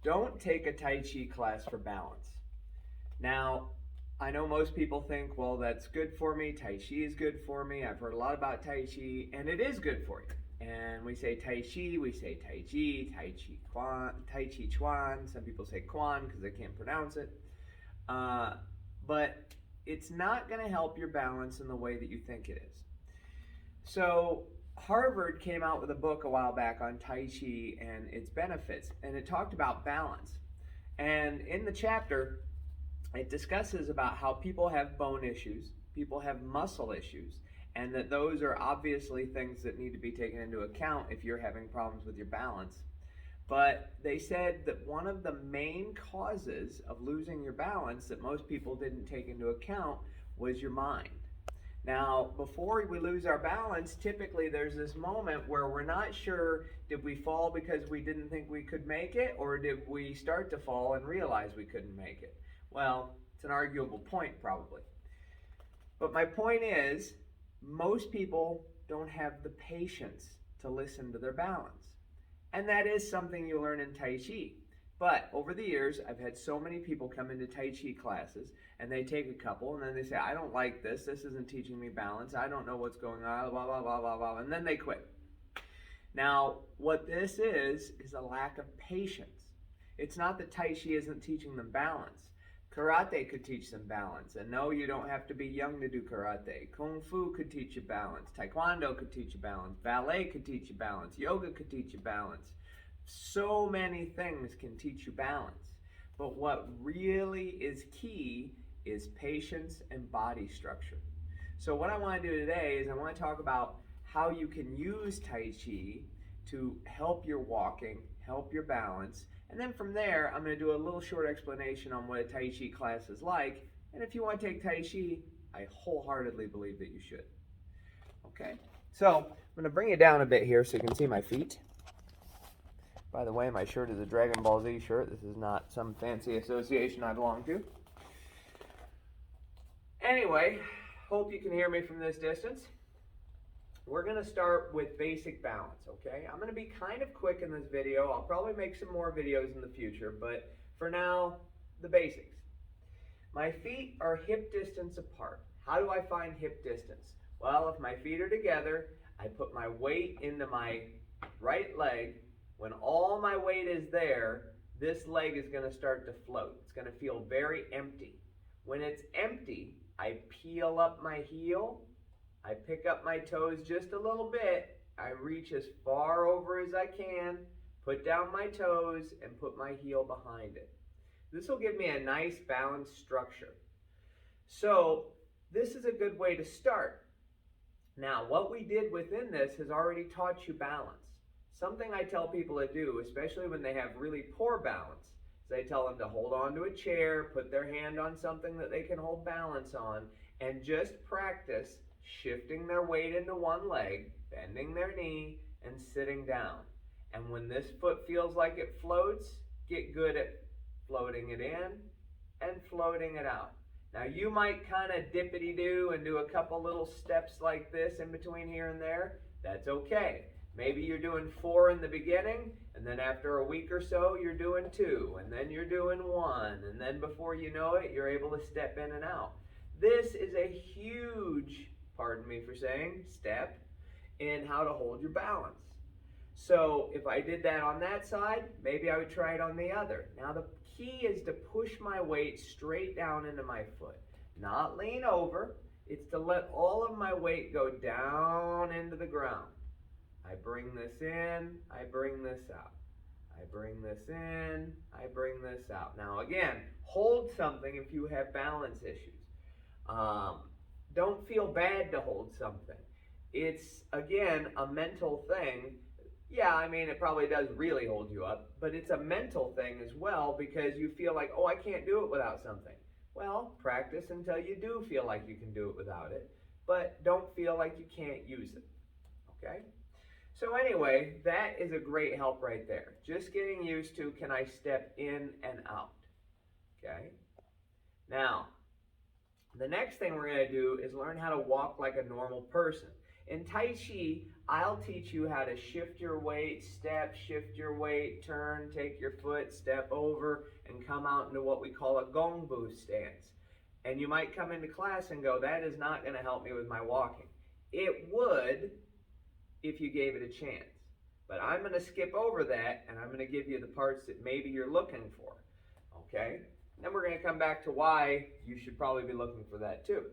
Don't take a Tai Chi class for balance. Now, I know most people think, well, that's good for me. Tai Chi is good for me. I've heard a lot about Tai Chi, and it is good for you. And we say Tai Chi, we say Tai Chi, Tai Chi Quan, Tai Chi Chuan. Some people say Quan because they can't pronounce it. Uh, but it's not going to help your balance in the way that you think it is. So, Harvard came out with a book a while back on Tai Chi and its benefits, and it talked about balance. And in the chapter, it discusses about how people have bone issues, people have muscle issues, and that those are obviously things that need to be taken into account if you're having problems with your balance. But they said that one of the main causes of losing your balance that most people didn't take into account was your mind. Now, before we lose our balance, typically there's this moment where we're not sure, did we fall because we didn't think we could make it, or did we start to fall and realize we couldn't make it? Well, it's an arguable point probably. But my point is, most people don't have the patience to listen to their balance. And that is something you learn in Tai Chi. But over the years, I've had so many people come into Tai Chi classes and they take a couple and then they say, I don't like this. This isn't teaching me balance. I don't know what's going on, blah, blah, blah, blah, blah. And then they quit. Now, what this is a lack of patience. It's not that Tai Chi isn't teaching them balance. Karate could teach them balance. And no, you don't have to be young to do karate. Kung Fu could teach you balance. Taekwondo could teach you balance. Ballet could teach you balance. Yoga could teach you balance. So many things can teach you balance. But what really is key is patience and body structure. So what I want to do today is I want to talk about how you can use Tai Chi to help your walking, help your balance, and then from there I'm going to do a little short explanation on what a Tai Chi class is like, and if you want to take Tai Chi, I wholeheartedly believe that you should. Okay, so I'm going to bring it down a bit here so you can see my feet. By the way, my shirt is a Dragon Ball Z shirt. This is not some fancy association I belong to. Anyway, hope you can hear me from this distance. We're going to start with basic balance, okay? I'm going to be kind of quick in this video. I'll probably make some more videos in the future, but for now, the basics. My feet are hip distance apart. How do I find hip distance? Well, if my feet are together, I put my weight into my right leg. When all my weight is there, this leg is going to start to float. It's going to feel very empty. When it's empty, I peel up my heel, I pick up my toes just a little bit, I reach as far over as I can, put down my toes, and put my heel behind it. This will give me a nice balanced structure. So this is a good way to start. Now, what we did within this has already taught you balance. Something I tell people to do, especially when they have really poor balance, is I tell them to hold on to a chair, put their hand on something that they can hold balance on, and just practice shifting their weight into one leg, bending their knee, and sitting down. And when this foot feels like it floats, get good at floating it in and floating it out. Now you might kind of dippity-do and do a couple little steps like this in between here and there. That's okay. Maybe you're doing 4 in the beginning, and then after a week or so, you're doing 2, and then you're doing 1, and then before you know it, you're able to step in and out. This is a huge, pardon me for saying, step in how to hold your balance. So if I did that on that side, maybe I would try it on the other. Now the key is to push my weight straight down into my foot, not lean over. It's to let all of my weight go down into the ground. I bring this in, I bring this out. I bring this in, I bring this out. Now again, hold something if you have balance issues. Don't feel bad to hold something. It's, again, a mental thing. Yeah, I mean, it probably does really hold you up, but it's a mental thing as well because you feel like, oh, I can't do it without something. Well, practice until you do feel like you can do it without it, but don't feel like you can't use it, okay? So anyway, that is a great help right there. Just getting used to, can I step in and out, okay? Now, the next thing we're going to do is learn how to walk like a normal person. In Tai Chi, I'll teach you how to shift your weight, step, shift your weight, turn, take your foot, step over, and come out into what we call a Gongbu stance. And you might come into class and go, that is not going to help me with my walking. It would if you gave it a chance. But I'm going to skip over that, and I'm going to give you the parts that maybe you're looking for. Okay? Then we're going to come back to why you should probably be looking for that too.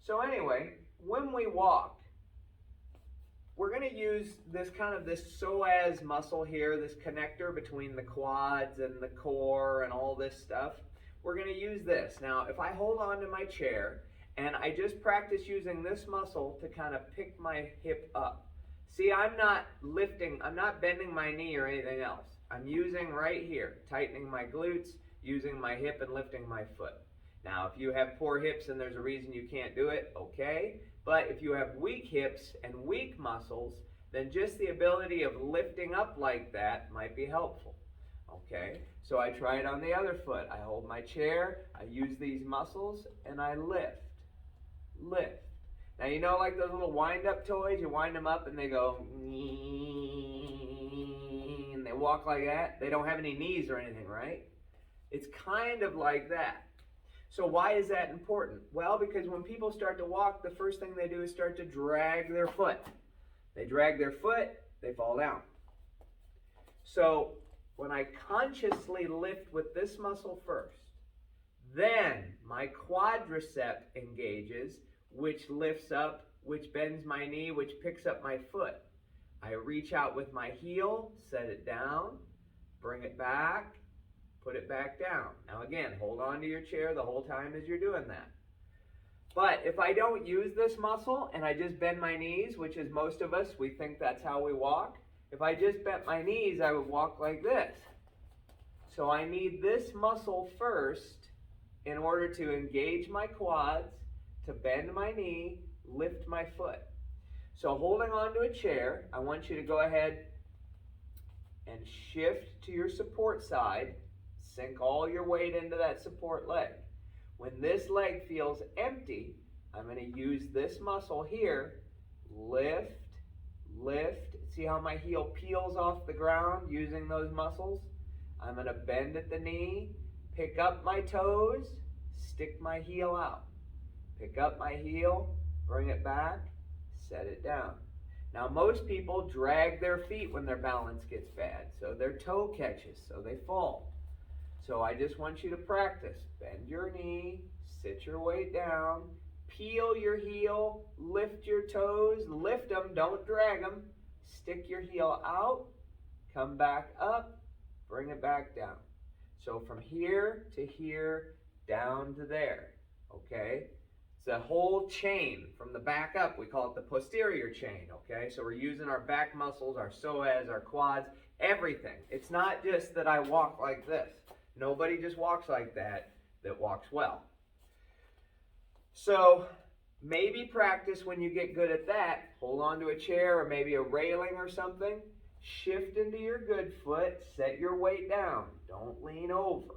So anyway, when we walk, we're going to use this psoas muscle here, this connector between the quads and the core and all this stuff. We're going to use this. Now, if I hold on to my chair and I just practice using this muscle to kind of pick my hip up. See, I'm not lifting, I'm not bending my knee or anything else. I'm using right here, tightening my glutes, using my hip and lifting my foot. Now, if you have poor hips and there's a reason you can't do it, okay. But if you have weak hips and weak muscles, then just the ability of lifting up like that might be helpful. Okay, so I try it on the other foot. I hold my chair, I use these muscles, and I lift. Lift. Now, you know, like those little wind-up toys, you wind them up and they go, and they walk like that. They don't have any knees or anything, right? It's kind of like that. So why is that important? Well, because when people start to walk, the first thing they do is start to drag their foot. They drag their foot, they fall down. So when I consciously lift with this muscle first, then my quadricep engages, which lifts up, which bends my knee, which picks up my foot. I reach out with my heel, set it down, bring it back, put it back down. Now again, hold on to your chair the whole time as you're doing that. But if I don't use this muscle and I just bend my knees, which is most of us, we think that's how we walk. If I just bent my knees, I would walk like this. So I need this muscle first in order to engage my quads, to bend my knee, lift my foot. So holding onto a chair, I want you to go ahead and shift to your support side. Sink all your weight into that support leg. When this leg feels empty, I'm going to use this muscle here. Lift, lift. See how my heel peels off the ground using those muscles? I'm going to bend at the knee, pick up my toes, stick my heel out. Pick up my heel, bring it back, set it down. Now most people drag their feet when their balance gets bad, so their toe catches, so they fall. So I just want you to practice. Bend your knee, sit your weight down, peel your heel, lift your toes, lift them, don't drag them. Stick your heel out, come back up, bring it back down. So from here to here, down to there, okay? It's a whole chain from the back up. We call it the posterior chain, okay? So we're using our back muscles, our psoas, our quads, everything. It's not just that I walk like this. Nobody just walks like that walks well. So maybe practice when you get good at that. Hold on to a chair or maybe a railing or something. Shift into your good foot. Set your weight down. Don't lean over.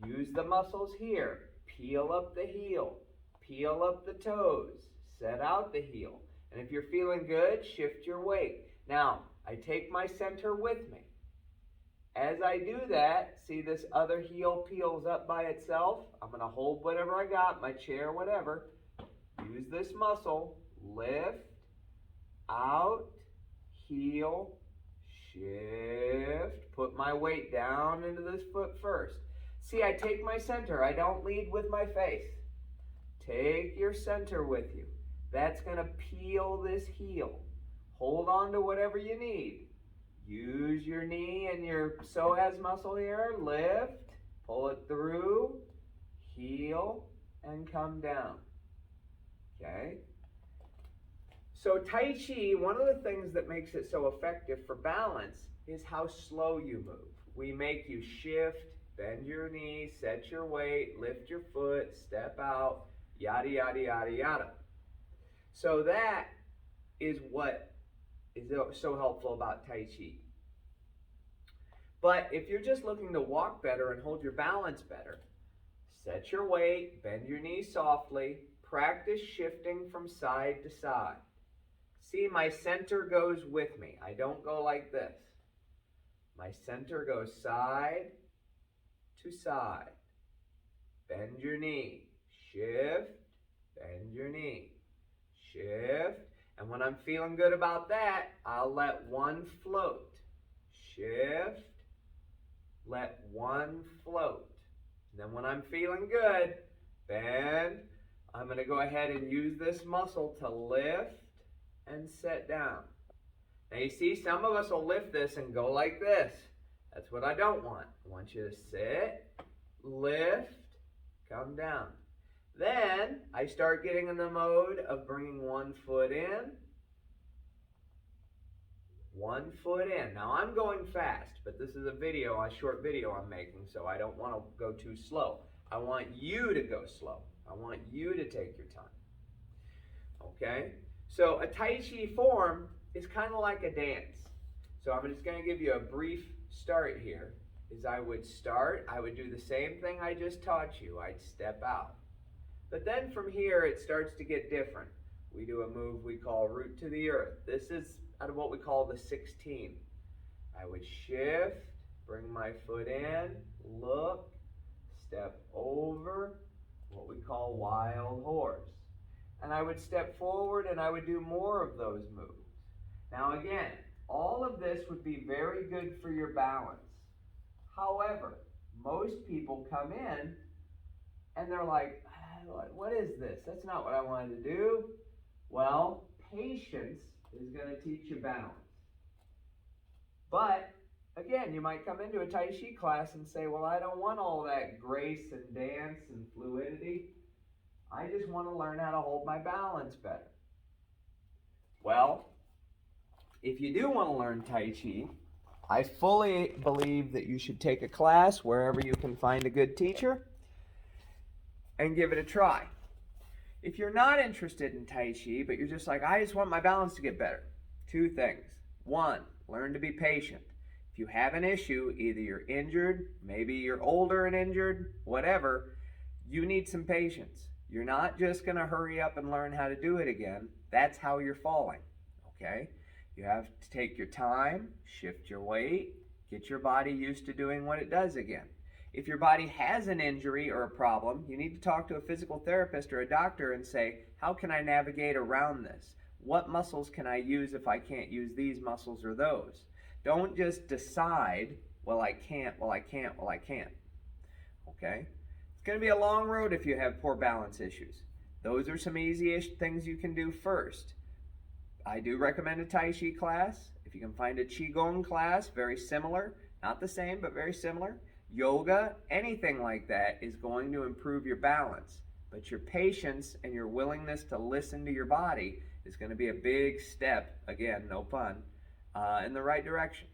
Use the muscles here. Peel up the heel. Peel up the toes. Set out the heel. And if you're feeling good, shift your weight. Now, I take my center with me. As I do that, see this other heel peels up by itself. I'm going to hold whatever I got, my chair, whatever. Use this muscle. Lift, out, heel, shift. Put my weight down into this foot first. See, I take my center. I don't lead with my face. Take your center with you. That's going to peel this heel. Hold on to whatever you need. Use your knee and your psoas muscle here. Lift, pull it through, heel, and come down. Okay? So Tai Chi, one of the things that makes it so effective for balance is how slow you move. We make you shift, bend your knee, set your weight, lift your foot, step out, yada, yada, yada, yada. So that is what is so helpful about Tai Chi. But if you're just looking to walk better and hold your balance better, set your weight, bend your knees softly, practice shifting from side to side. See, my center goes with me. I don't go like this. My center goes side to side. Bend your knee. Shift. Bend your knee. Shift. And when I'm feeling good about that, I'll let one float. Shift. Let one float. And then when I'm feeling good, bend. I'm going to go ahead and use this muscle to lift and set down. Now you see, some of us will lift this and go like this. That's what I don't want. I want you to sit, lift, come down. Then I start getting in the mode of bringing one foot in, one foot in. Now I'm going fast, but this is a short video I'm making, so I don't want to go too slow. I want you to go slow. I want you to take your time. Okay? So a Tai Chi form is kind of like a dance. So I'm just going to give you a brief start here. I would do the same thing I just taught you. I'd step out. But then from here it starts to get different. We do a move we call root to the earth. This is out of what we call the 16. I would shift, bring my foot in, look, step over, what we call wild horse. And I would step forward and I would do more of those moves. Now again, all of this would be very good for your balance. However, most people come in and they're like, what is this? That's not what I wanted to do. Well, patience is going to teach you balance. But again, you might come into a Tai Chi class and say, well, I don't want all that grace and dance and fluidity. I just want to learn how to hold my balance better. Well, if you do want to learn Tai Chi, I fully believe that you should take a class wherever you can find a good teacher and give it a try. If you're not interested in Tai Chi, but you're just like, I just want my balance to get better, two things. One, learn to be patient. If you have an issue, either you're injured, maybe you're older and injured, whatever, you need some patience. You're not just going to hurry up and learn how to do it again. That's how you're falling, okay? You have to take your time, shift your weight, get your body used to doing what it does again. If your body has an injury or a problem, you need to talk to a physical therapist or a doctor and say, how can I navigate around this? What muscles can I use if I can't use these muscles or those? Don't just decide, well, I can't. Okay? It's going to be a long road if you have poor balance issues. Those are some easy-ish things you can do first. I do recommend a Tai Chi class. If you can find a Qigong class, very similar, not the same, but very similar. Yoga, anything like that is going to improve your balance. But your patience and your willingness to listen to your body is going to be a big step, again, no pun, in the right direction.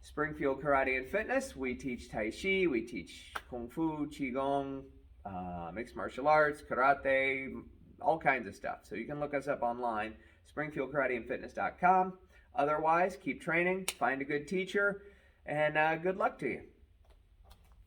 Springfield Karate and Fitness, we teach Tai Chi, we teach Kung Fu, Qigong, mixed martial arts, karate, all kinds of stuff. So you can look us up online, springfieldkarateandfitness.com. Otherwise, keep training, find a good teacher, and good luck to you.